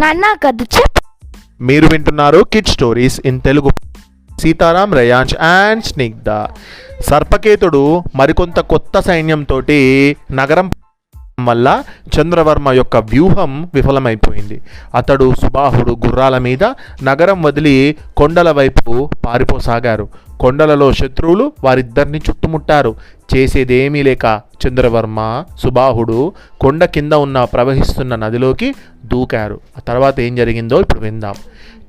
నాన్న కథ చెప్. మీరు వింటున్నారు kid stories in Telugu. Sitaram, Reyansh and Snigdha. సర్పకేతుడు మరికొంత కొత్త సైన్యంతో నగరం వల్ల చంద్రవర్మ యొక్క వ్యూహం విఫలమైపోయింది. అతడు, సుబాహుడు గుర్రాల మీద నగరం వదిలి కొండల వైపు పారిపోసాగారు. కొండలలో శత్రువులు వారిద్దరిని చుట్టుముట్టారు. చేసేదేమీ లేక చంద్రవర్మ, సుబాహుడు కొండ కింద ఉన్న ప్రవహిస్తున్న నదిలోకి దూకారు. ఆ తర్వాత ఏం జరిగిందో ఇప్పుడు విందాం.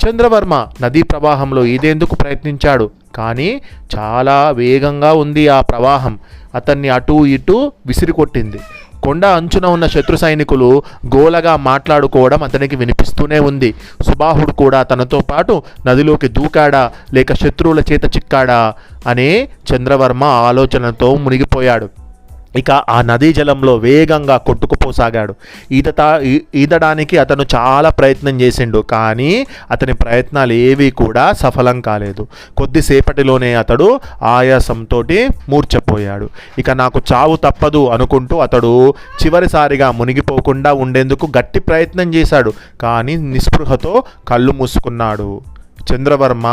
చంద్రవర్మ నదీ ప్రవాహంలో ఈదేందుకు ప్రయత్నించాడు. కానీ చాలా వేగంగా ఉంది ఆ ప్రవాహం. అతన్ని అటూ ఇటూ విసిరికొట్టింది. కొండ అంచున ఉన్న శత్రు సైనికులు గోలగా మాట్లాడుకోవడం అతనికి వినిపిస్తూనే ఉంది. సుబాహుడు కూడా తనతో పాటు నదిలోకి దూకాడా లేక శత్రువుల చేత చిక్కాడా అనే చంద్రవర్మ ఆలోచనతో మునిగిపోయాడు. ఇక ఆ నదీ జలంలో వేగంగా కొట్టుకుపోసాగాడు. ఈదడానికి అతను చాలా ప్రయత్నం చేసిండు. కానీ అతని ప్రయత్నాలు ఏవి కూడా సఫలం కాలేదు. కొద్దిసేపటిలోనే అతడు ఆయాసంతో మూర్ఛపోయాడు. ఇక నాకు చావు తప్పదు అనుకుంటూ అతడు చివరిసారిగా మునిగిపోకుండా ఉండేందుకు గట్టి ప్రయత్నం చేశాడు. కానీ నిస్పృహతో కళ్ళు మూసుకున్నాడు. చంద్రవర్మ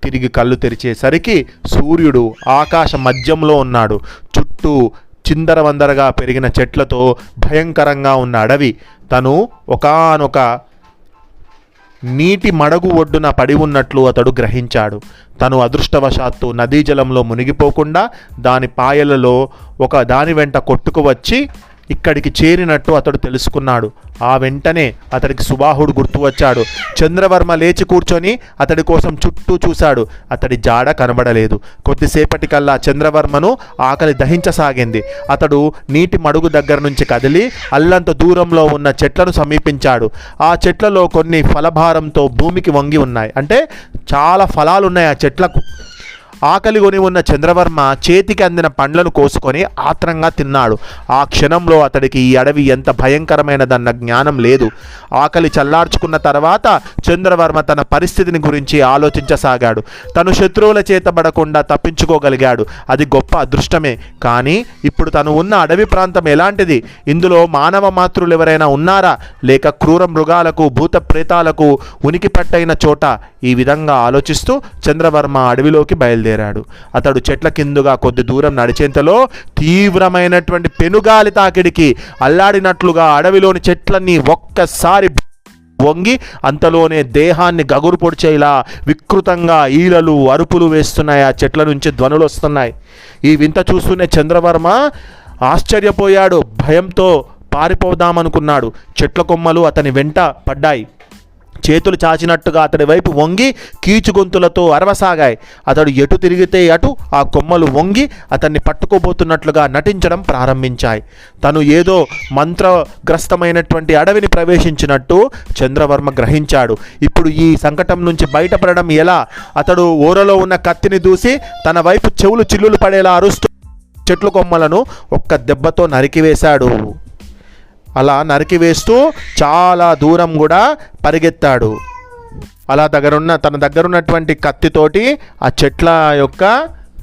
తిరిగి కళ్ళు తెరిచేసరికి సూర్యుడు ఆకాశ మధ్యంలో ఉన్నాడు. చుట్టూ చిందరవందరగా పెరిగిన చెట్లతో భయంకరంగా ఉన్న అడవి. తను ఒకానొక నీటి మడగు ఒడ్డున పడి ఉన్నట్లు అతడు గ్రహించాడు. తను అదృష్టవశాత్తు నదీ జలంలో మునిగిపోకుండా దాని పాయలలో ఒక దాని వెంట కొట్టుకు వచ్చి ఇక్కడికి చేరినట్టు అతడు తెలుసుకున్నాడు. ఆ వెంటనే అతడికి సుబాహుడు గుర్తు వచ్చాడు. చంద్రవర్మ లేచి కూర్చొని అతడి కోసం చుట్టూ చూశాడు. అతడి జాడ కనబడలేదు. కొద్దిసేపటికల్లా చంద్రవర్మను ఆకలి దహించసాగింది. అతడు నీటి మడుగు దగ్గర నుంచి కదిలి అల్లంత దూరంలో ఉన్న చెట్లను సమీపించాడు. ఆ చెట్లలో కొన్ని ఫలభారంతో భూమికి వంగి ఉన్నాయి. అంటే చాలా ఫలాలు ఉన్నాయి ఆ చెట్లకు. ఆకలి కొని ఉన్న చంద్రవర్మ చేతికి అందిన పండ్లను కోసుకొని ఆత్రంగా తిన్నాడు. ఆ క్షణంలో అతడికి ఈ అడవి ఎంత భయంకరమైనదన్న జ్ఞానం లేదు. ఆకలి చల్లార్చుకున్న తర్వాత చంద్రవర్మ తన పరిస్థితిని గురించి ఆలోచించసాగాడు. తను శత్రువుల చేతబడకుండా తప్పించుకోగలిగాడు. అది గొప్ప అదృష్టమే. కానీ ఇప్పుడు తను ఉన్న అడవి ప్రాంతం ఎలాంటిది? ఇందులో మానవ మాతృలు ఎవరైనా ఉన్నారా? లేక క్రూర మృగాలకు, భూత ప్రేతాలకు ఉనికి పట్టైన చోట? ఈ విధంగా ఆలోచిస్తూ చంద్రవర్మ అడవిలోకి బయలుదేరాడు. అతడు చెట్ల కిందుగా కొద్ది దూరం నడిచేంతలో తీవ్రమైనటువంటి పెనుగాలి తాకిడికి అల్లాడినట్లుగా అడవిలోని చెట్లన్నీ ఒక్కసారి వంగి అంతలోనే దేహాన్ని గగురు పొడిచేలా వికృతంగా ఈలలు, అరుపులు వేస్తున్నాయి. ఆ చెట్ల నుంచి ధ్వనులు వస్తున్నాయి. ఈ వింత చూస్తూనే చంద్రవర్మ ఆశ్చర్యపోయాడు. భయంతో పారిపోదామనుకున్నాడు. చెట్ల కొమ్మలు అతని వెంట పడ్డాయి. చేతులు చాచినట్టుగా అతడి వైపు వంగి కీచుగొంతులతో అరవసాగాయి. అతడు ఎటు తిరిగితే అటు ఆ కొమ్మలు వంగి అతన్ని పట్టుకోబోతున్నట్లుగా నటించడం ప్రారంభించాయి. తను ఏదో మంత్రగ్రస్తమైనటువంటి అడవిని ప్రవేశించినట్టు చంద్రవర్మ గ్రహించాడు. ఇప్పుడు ఈ సంకటం నుంచి బయటపడడం ఎలా? అతడు ఊరలో ఉన్న కత్తిని దూసి తన వైపు చెవులు చిల్లులు పడేలా అరుస్తూ చెట్ల కొమ్మలను ఒక్క దెబ్బతో నరికివేశాడు. అలా నరికివేస్తూ చాలా దూరం కూడా పరిగెత్తాడు. అలా తన దగ్గరున్నటువంటి కత్తితోటి ఆ చెట్ల యొక్క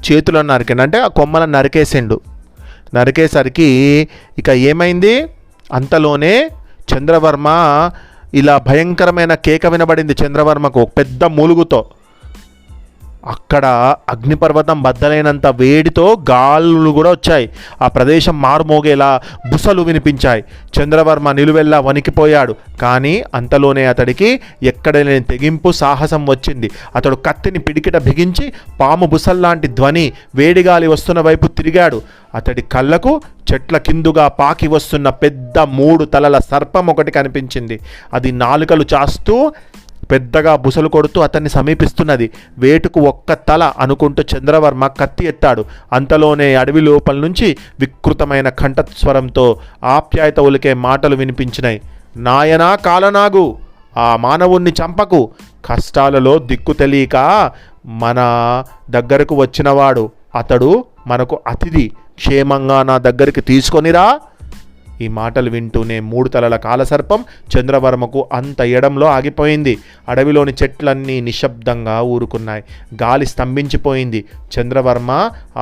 చేతులను నరికిండు. అంటే ఆ కొమ్మలను నరికేసిండు. నరికేసరికి ఇక ఏమైంది? అంతలోనే చంద్రవర్మ ఇలా భయంకరమైన కేక వినబడింది చంద్రవర్మకు పెద్ద మూలుగుతో. అక్కడ అగ్నిపర్వతం బద్దలైనంత వేడితో గాలులు కూడా వచ్చాయి. ఆ ప్రదేశం మారుమోగేలా బుసలు వినిపించాయి. చంద్రవర్మ నిలువెల్లా వణికిపోయాడు. కానీ అంతలోనే అతడికి ఎక్కడలేని తెగింపు, సాహసం వచ్చింది. అతడు కత్తిని పిడికిట బిగించి పాము బుసల్లాంటి ధ్వని వేడిగాలి వస్తున్న వైపు తిరిగాడు. అతడి కళ్ళకు చెట్ల కిందుగా పాకి వస్తున్న పెద్ద 3 తలల సర్పం ఒకటి కనిపించింది. అది నాలుకలు చాస్తూ పెద్దగా బుసలు కొడుతూ అతన్ని సమీపిస్తున్నది. వేటుకు ఒక్క తల అనుకుంటూ చంద్రవర్మ కత్తి ఎత్తాడు. అంతలోనే అడవి లోపల నుంచి వికృతమైన కంఠస్వరంతో ఆప్యాయత ఉలికే మాటలు వినిపించినాయి. నాయనా కాలనాగు, ఆ మానవుణ్ణి చంపకు. కష్టాలలో దిక్కు తెలియక మన దగ్గరకు వచ్చినవాడు. అతడు మనకు అతిథి. క్షేమంగా నా దగ్గరికి తీసుకొనిరా. ఈ మాటలు వింటూనే 3 తలల కాలసర్పం చంద్రవర్మకు అంత ఎడంలో ఆగిపోయింది. అడవిలోని చెట్లన్నీ నిశ్శబ్దంగా ఊరుకున్నాయి. గాలి స్తంభించిపోయింది. చంద్రవర్మ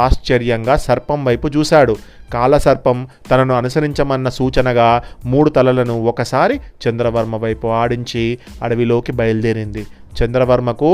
ఆశ్చర్యంగా సర్పం వైపు చూశాడు. కాలసర్పం తనను అనుసరించమన్న సూచనగా 3 తలలను ఒకసారి చంద్రవర్మ వైపు ఆడించి అడవిలోకి బయలుదేరింది. చంద్రవర్మకు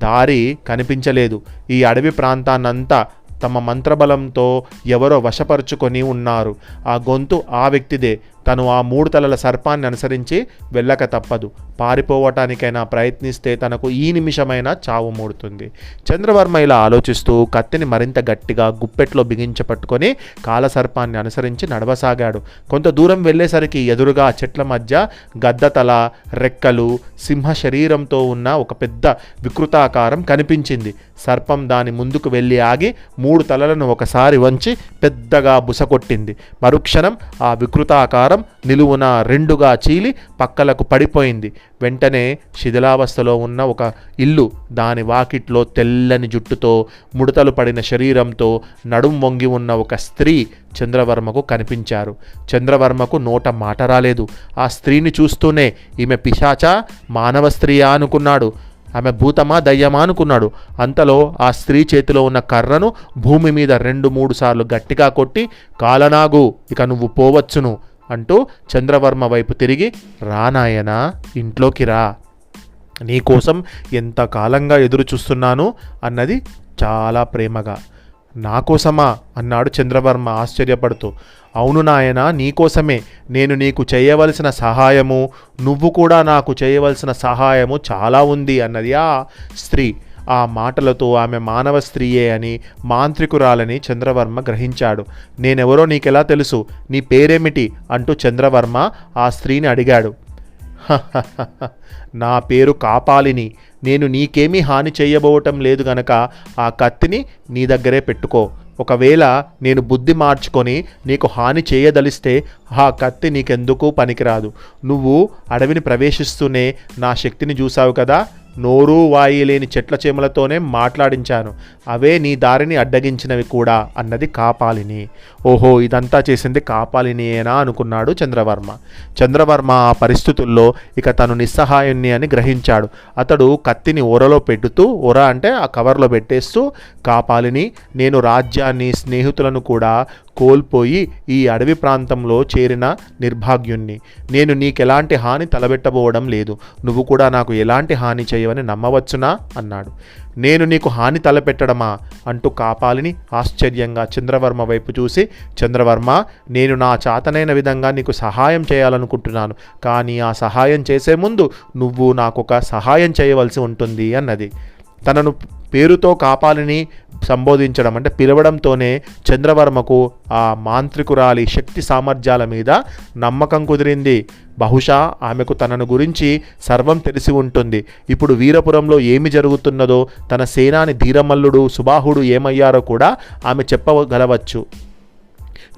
దారి కనిపించలేదు. ఈ అడవి ప్రాంతాన్నంతా తమ మంత్రబలంతో ఎవరో వశపరుచుకొని ఉన్నారు. ఆ గొంతు ఆ వ్యక్తిదే. తను ఆ 3 తలల సర్పాన్ని అనుసరించి వెళ్ళక తప్పదు. పారిపోవటానికైనా ప్రయత్నిస్తే తనకు ఈ నిమిషమైనా చావు మూడుతుంది. చంద్రవర్మ ఇలా ఆలోచిస్తూ కత్తిని మరింత గట్టిగా గుప్పెట్లో బిగించి పట్టుకొని కాలసర్పాన్ని అనుసరించి నడవసాగాడు. కొంత దూరం వెళ్ళేసరికి ఎదురుగా చెట్ల మధ్య గద్దతల, రెక్కలు, సింహ శరీరంతో ఉన్న ఒక పెద్ద వికృతాకారం కనిపించింది. సర్పం దాని ముందుకు వెళ్ళి ఆగి 3 తలలను ఒకసారి వంచి పెద్దగా బుసకొట్టింది. మరుక్షణం ఆ వికృతాకారం నిలువున 2గా చీలి పక్కలకు పడిపోయింది. వెంటనే శిథిలావస్థలో ఉన్న ఒక ఇల్లు, దాని వాకిట్లో తెల్లని జుట్టుతో ముడతలు పడిన శరీరంతో నడుం వంగి ఉన్న ఒక స్త్రీ చంద్రవర్మకు కనిపించారు. చంద్రవర్మకు నోట మాట రాలేదు. ఆ స్త్రీని చూస్తూనే ఈమె పిశాచా, మానవ స్త్రీయా అనుకున్నాడు. ఆమె భూతమా, దయ్యమా అనుకున్నాడు. అంతలో ఆ స్త్రీ చేతిలో ఉన్న కర్రను భూమి మీద 2-3 సార్లు గట్టిగా కొట్టి, కాలనాగు, ఇక నువ్వు పోవచ్చును అంటూ చంద్రవర్మ వైపు తిరిగి, రా నాయనా, ఇంట్లోకి రా, నీకోసం ఎంతకాలంగా ఎదురు చూస్తున్నాను అన్నది చాలా ప్రేమగా. నాకోసమా అన్నాడు చంద్రవర్మ ఆశ్చర్యపడుతూ. అవును నాయనా, నీకోసమే. నేను నీకు చేయవలసిన సహాయము, నువ్వు కూడా నాకు చేయవలసిన సహాయము చాలా ఉంది అన్నది ఆ స్త్రీ. ఆ మాటలతో ఆమె మానవ స్త్రీయే అని, మాంత్రికురాలని చంద్రవర్మ గ్రహించాడు. నేనెవరో నీకెలా తెలుసు? నీ పేరేమిటి అంటూ చంద్రవర్మ ఆ స్త్రీని అడిగాడు. నా పేరు కాపాలిని. నేను నీకేమీ హాని చేయబోవటం లేదు గనక ఆ కత్తిని నీ దగ్గరే పెట్టుకో. ఒకవేళ నేను బుద్ధి మార్చుకొని నీకు హాని చేయదలిస్తే ఆ కత్తి నీకెందుకు పనికిరాదు. నువ్వు అడవిని ప్రవేశిస్తూనే నా శక్తిని చూసావు కదా, నోరు వాయి లేని చెట్ల చేమలతోనే మాట్లాడించాను. అవే నీ దారిని అడ్డగించినవి కూడా అన్నది కాపాలిని. ఓహో, ఇదంతా చేసింది కాపాలినియేనా అనుకున్నాడు చంద్రవర్మ. చంద్రవర్మ ఆ పరిస్థితుల్లో ఇక తను నిస్సహాయుణ్ణి అని గ్రహించాడు. అతడు కత్తిని ఒరలో పెట్టుతూ, ఒర అంటే ఆ కవర్లో పెట్టేస్తూ, కాపాలిని, నేను రాజ్యాన్ని, స్నేహితులను కూడా కోల్పోయి ఈ అడవి ప్రాంతంలో చేరిన నిర్భాగ్యుణ్ణి. నేను నీకెలాంటి హాని తలబెట్టబోవడం లేదు. నువ్వు కూడా నాకు ఎలాంటి హాని చేయవని నమ్మవచ్చునా అన్నాడు. నేను నీకు హాని తలపెట్టడమా అంటూ కాపాలిని ఆశ్చర్యంగా చంద్రవర్మ వైపు చూసి, చంద్రవర్మ, నేను నా చాతనైన విధంగా నీకు సహాయం చేయాలనుకుంటున్నాను. కానీ ఆ సహాయం చేసే ముందు నువ్వు నాకొక సహాయం చేయవలసి ఉంటుంది అన్నది. తనను పేరుతో కాపాలిని సంబోధించడం అంటే పిలవడంతోనే చంద్రవర్మకు ఆ మాంత్రికురాలి శక్తి సామర్థ్యాల మీద నమ్మకం కుదిరింది. బహుశా ఆమెకు తనను గురించి సర్వం తెలిసి ఉంటుంది. ఇప్పుడు వీరపురంలో ఏమి జరుగుతున్నదో, తన సేనాని ధీరమల్లుడు, సుబాహుడు ఏమయ్యారో కూడా ఆమె చెప్పగలవచ్చు.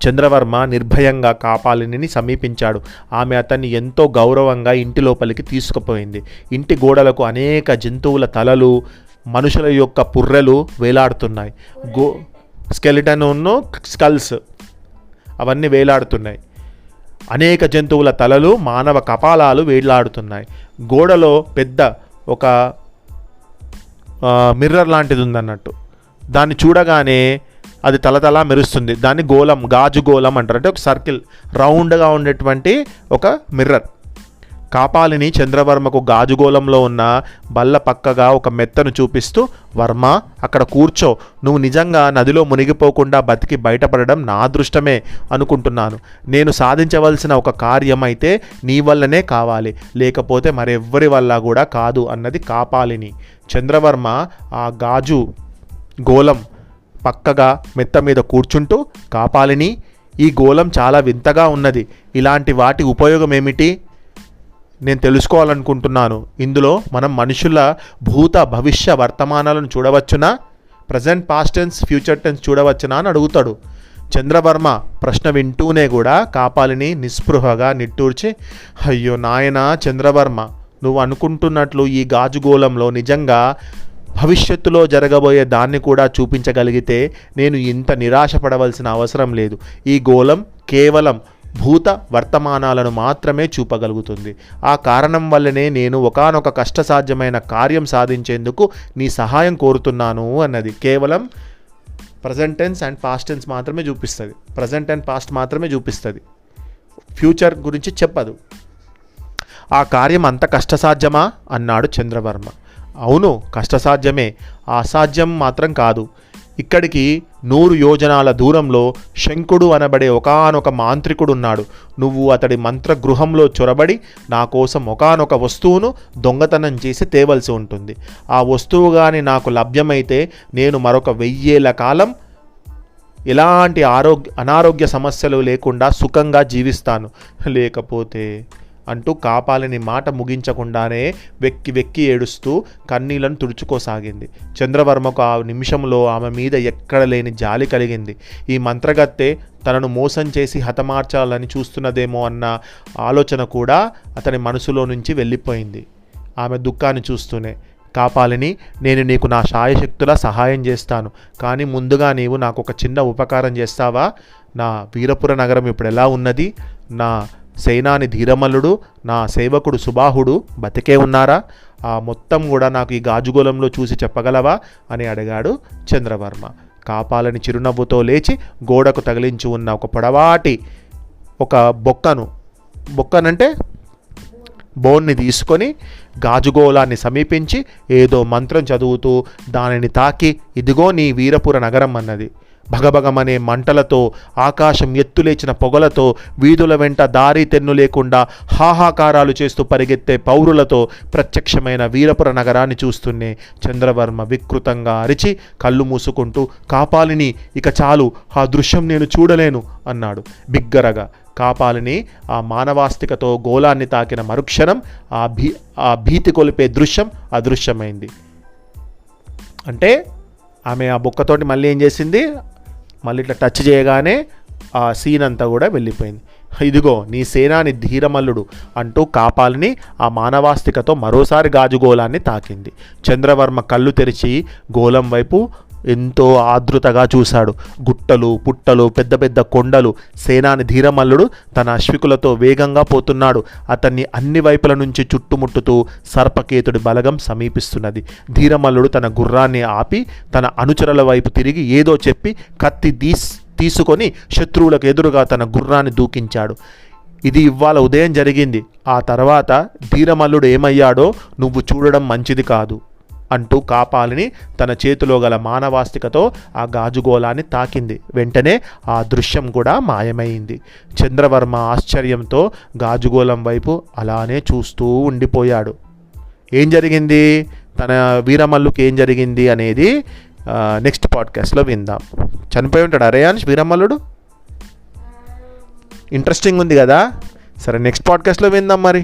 చంద్రవర్మ నిర్భయంగా కాపాలిని సమీపించాడు. ఆమె అతన్ని ఎంతో గౌరవంగా ఇంటి లోపలికి తీసుకుపోయింది. ఇంటి గోడలకు అనేక జంతువుల తలలు, మనుషుల యొక్క పుర్రెలు వేలాడుతున్నాయి. స్కెలిటన్ స్కల్స్ అవన్నీ వేలాడుతున్నాయి. అనేక జంతువుల తలలు, మానవ కపాలాలు వేలాడుతున్నాయి. గోడలో పెద్ద ఒక మిర్రర్ లాంటిది ఉందన్నట్టు. దాన్ని చూడగానే అది తలతలా మెరుస్తుంది. దాన్ని గోళం, గాజు గోళం అంటారు. అంటే ఒక సర్కిల్, రౌండ్గా ఉండేటువంటి ఒక మిర్రర్. కాపాలిని చంద్రవర్మకు గాజుగోళంలో ఉన్న బల్ల పక్కగా ఒక మెత్తను చూపిస్తూ, వర్మ, అక్కడ కూర్చో. నువ్వు నిజంగా నదిలో మునిగిపోకుండా బతికి బయటపడడం నా అదృష్టమే అనుకుంటున్నాను. నేను సాధించవలసిన ఒక కార్యం అయితే నీ వల్లనే కావాలి, లేకపోతే మరెవ్వరి వల్ల కూడా కాదు అన్నది కాపాలిని. చంద్రవర్మ ఆ గాజు గోళం పక్కగా మెత్త మీద కూర్చుంటూ, కాపాలిని, ఈ గోళం చాలా వింతగా ఉన్నది. ఇలాంటి వాటి ఉపయోగం ఏమిటి? నేను తెలుసుకోవాలనుకుంటున్నాను. ఇందులో మనం మనుషుల భూత, భవిష్య, వర్తమానాలను చూడవచ్చునా? Present, past tense, future tense చూడవచ్చునా అని అడుగుతాడు. చంద్రవర్మ ప్రశ్న వింటూనే కూడా కాపాలిని నిస్పృహగా నిట్టూర్చి, అయ్యో నాయనా చంద్రవర్మ, నువ్వు అనుకుంటున్నట్లు ఈ గాజుగోళంలో నిజంగా భవిష్యత్తులో జరగబోయే దాన్ని కూడా చూపించగలిగితే నేను ఇంత నిరాశ పడవలసిన అవసరం లేదు. ఈ గోళం కేవలం భూత వర్తమానాలను మాత్రమే చూపగలుగుతుంది. ఆ కారణం వల్లనే నేను ఒకానొక కష్టసాధ్యమైన కార్యం సాధించేందుకు నీ సహాయం కోరుతున్నాను అన్నది. కేవలం present tense and past tense మాత్రమే చూపిస్తుంది, ప్రజెంట్ అండ్ పాస్ట్ మాత్రమే చూపిస్తుంది, ఫ్యూచర్ గురించి చెప్పదు. ఆ కార్యం అంత కష్టసాధ్యమా అన్నాడు చంద్రవర్మ. అవును, కష్టసాధ్యమే, అసాధ్యం మాత్రం కాదు. ఇక్కడికి 100 యోజనాల దూరంలో శంకుడు అనబడే ఒకానొక మాంత్రికుడున్నాడు. నువ్వు అతడి మంత్రగృహంలో చొరబడి నా కోసం ఒకానొక వస్తువును దొంగతనం చేసి తేవలసి ఉంటుంది. ఆ వస్తువు కానీ నాకు లభ్యమైతే నేను మరొక 1000 ఏళ్ల కాలం ఎలాంటి అనారోగ్య సమస్యలు లేకుండా సుఖంగా జీవిస్తాను. లేకపోతే అంటూ కాపాలిని మాట ముగించకుండానే వెక్కి వెక్కి ఏడుస్తూ కన్నీళ్లను తుడుచుకోసాగింది. చంద్రవర్మకు ఆ నిమిషంలో ఆమె మీద ఎక్కడ లేని జాలి కలిగింది. ఈ మంత్రగత్తె తనను మోసం చేసి హతమార్చాలని చూస్తున్నదేమో అన్న ఆలోచన కూడా అతని మనసులో నుంచి వెళ్ళిపోయింది. ఆమె దుఃఖాన్ని చూస్తూనే, కాపాలిని, నేను నీకు నా శాయశక్తులా సహాయం చేస్తాను, కానీ ముందుగా నీవు నాకు ఒక చిన్న ఉపకారం చేస్తావా? నా వీరపుర నగరం ఇప్పుడు ఎలా ఉన్నది? నా సేనాని ధీరమల్లుడు, నా సేవకుడు సుబాహుడు బతికే ఉన్నారా? ఆ మొత్తం కూడా నాకు ఈ గాజుగోళంలో చూసి చెప్పగలవా అని అడిగాడు చంద్రవర్మ. కాపాలని చిరునవ్వుతో లేచి గోడకు తగిలించి ఉన్న ఒక పొడవాటి ఒక బొక్కనంటే బోన్ని తీసుకొని గాజుగోళాన్ని సమీపించి ఏదో మంత్రం చదువుతూ దానిని తాకి, ఇదిగో నీ వీరపుర నగరం అన్నది. భగభగమనే మంటలతో, ఆకాశం ఎత్తులేచిన పొగలతో, వీధుల వెంట దారి తెన్ను లేకుండా హాహాకారాలు చేస్తూ పరిగెత్తే పౌరులతో ప్రత్యక్షమైన వీరపుర నగరాన్ని చూస్తూనే చంద్రవర్మ వికృతంగా అరిచి కళ్ళు మూసుకుంటూ, కాపాలిని, ఇక చాలు, ఆ దృశ్యం నేను చూడలేను అన్నాడు బిగ్గరగా. కాపాలిని ఆ మానవాస్తికతో గోళాన్ని తాకిన మరుక్షణం ఆ భీతి కొలిపే దృశ్యం అదృశ్యమైంది. అంటే ఆమె ఆ బొక్కతోటి మళ్ళీ ఏం చేసింది, మళ్ళీ ఇట్లా టచ్ చేయగానే ఆ సీన్ అంతా కూడా వెళ్ళిపోయింది. ఇదిగో నీ సేనాని ధీరమల్లుడు అంటూ కాపాలిని ఆ మానవాస్తికతో మరోసారి గాజుగోళాన్ని తాకింది. చంద్రవర్మ కళ్ళు తెరిచి గోళం వైపు ఎంతో ఆదృతగా చూశాడు. గుట్టలు, పుట్టలు, పెద్ద పెద్ద కొండలు. సేనాని ధీరమల్లుడు తన అశ్వికులతో వేగంగా పోతున్నాడు. అతన్ని అన్ని వైపుల నుంచి చుట్టుముట్టుతూ సర్పకేతుడి బలగం సమీపిస్తున్నది. ధీరమల్లుడు తన గుర్రాన్ని ఆపి తన అనుచరుల వైపు తిరిగి ఏదో చెప్పి కత్తి తీసుకొని శత్రువులకు ఎదురుగా తన గుర్రాన్ని దూకించాడు. ఇది ఇవాళ ఉదయం జరిగింది. ఆ తర్వాత ధీరమల్లుడు ఏమయ్యాడో నువ్వు చూడడం మంచిది కాదు అంటూ కాపాలిని తన చేతిలో గల మానవాస్తికతో ఆ గాజుగోళాన్ని తాకింది. వెంటనే ఆ దృశ్యం కూడా మాయమైంది. చంద్రవర్మ ఆశ్చర్యంతో గాజుగోళం వైపు అలానే చూస్తూ ఉండిపోయాడు. ఏం జరిగింది, తన వీరమల్లుకి ఏం జరిగింది అనేది నెక్స్ట్ పాడ్కాస్ట్లో విందాం. చనిపోయి ఉంటాడు అరేయాన్స్ వీరమల్లుడు. ఇంట్రెస్టింగ్ ఉంది కదా. సరే, నెక్స్ట్ పాడ్కాస్ట్లో విందాం మరి.